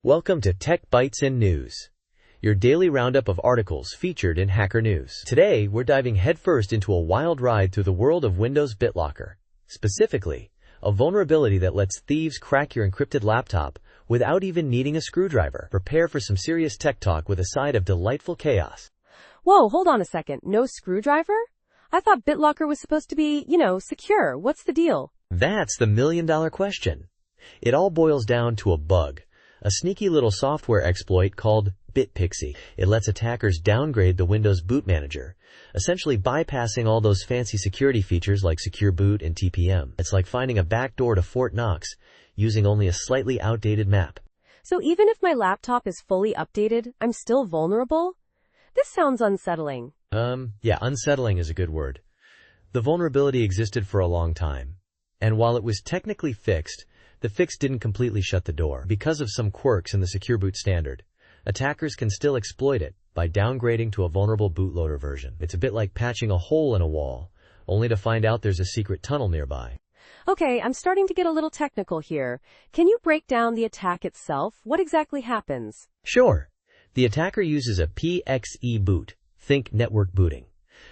Welcome to Tech Bytes and News, your daily roundup of articles featured in Hacker News. Today, we're diving headfirst into a wild ride through the world of Windows BitLocker. Specifically, a vulnerability that lets thieves crack your encrypted laptop without even needing a screwdriver. Prepare for some serious tech talk with a side of delightful chaos. Whoa, hold on a second. No screwdriver? I thought BitLocker was supposed to be, secure. What's the deal? That's the million-dollar question. It all boils down to a bug. A sneaky little software exploit called BitPixie. It lets attackers downgrade the Windows boot manager, essentially bypassing all those fancy security features like Secure Boot and TPM. It's like finding a backdoor to Fort Knox using only a slightly outdated map. So even if my laptop is fully updated, I'm still vulnerable? This sounds unsettling. Yeah, unsettling is a good word. The vulnerability existed for a long time, and while it was technically fixed, the fix didn't completely shut the door. Because of some quirks in the Secure Boot standard, attackers can still exploit it by downgrading to a vulnerable bootloader version. It's a bit like patching a hole in a wall, only to find out there's a secret tunnel nearby. Okay, I'm starting to get a little technical here. Can you break down the attack itself? What exactly happens? Sure. The attacker uses a PXE boot, think network booting,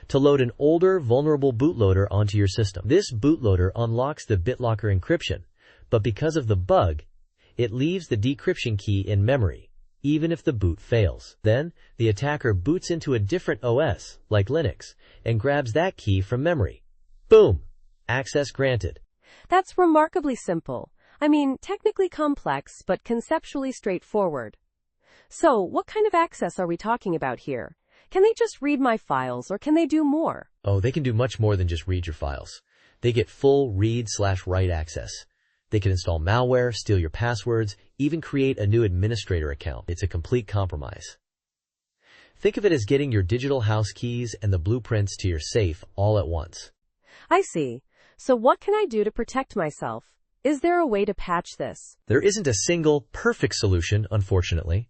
to load an older, vulnerable bootloader onto your system. This bootloader unlocks the BitLocker encryption, but because of the bug, it leaves the decryption key in memory, even if the boot fails. Then, the attacker boots into a different OS, like Linux, and grabs that key from memory. Boom! Access granted. That's remarkably simple. I mean, technically complex, but conceptually straightforward. So, what kind of access are we talking about here? Can they just read my files, or can they do more? Oh, they can do much more than just read your files. They get full read/write access. They can install malware, steal your passwords, even create a new administrator account. It's a complete compromise. Think of it as getting your digital house keys and the blueprints to your safe all at once. I see. So what can I do to protect myself? Is there a way to patch this? There isn't a single, perfect solution, unfortunately.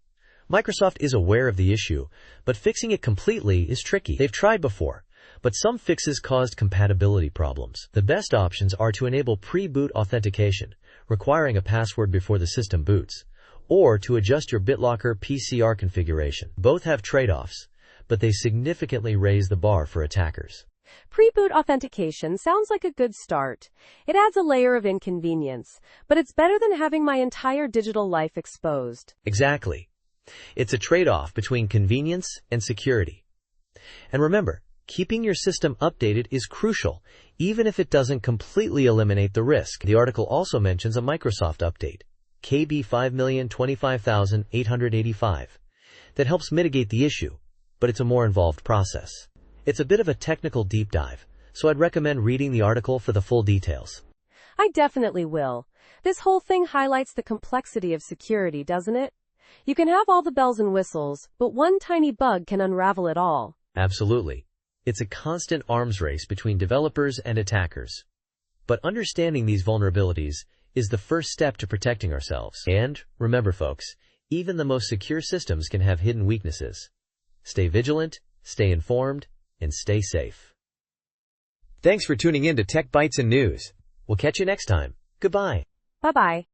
Microsoft is aware of the issue, but fixing it completely is tricky. They've tried before, but some fixes caused compatibility problems. The best options are to enable pre-boot authentication, requiring a password before the system boots, or to adjust your BitLocker PCR configuration. Both have trade-offs, but they significantly raise the bar for attackers. Pre-boot authentication sounds like a good start. It adds a layer of inconvenience, but it's better than having my entire digital life exposed. Exactly. It's a trade-off between convenience and security. And remember, keeping your system updated is crucial, even if it doesn't completely eliminate the risk. The article also mentions a Microsoft update, KB 5,025,885, that helps mitigate the issue, but it's a more involved process. It's a bit of a technical deep dive, so I'd recommend reading the article for the full details. I definitely will. This whole thing highlights the complexity of security, doesn't it? You can have all the bells and whistles, but one tiny bug can unravel it all. Absolutely. It's a constant arms race between developers and attackers. But understanding these vulnerabilities is the first step to protecting ourselves. And, remember folks, even the most secure systems can have hidden weaknesses. Stay vigilant, stay informed, and stay safe. Thanks for tuning in to Tech Bytes and News. We'll catch you next time. Goodbye. Bye-bye.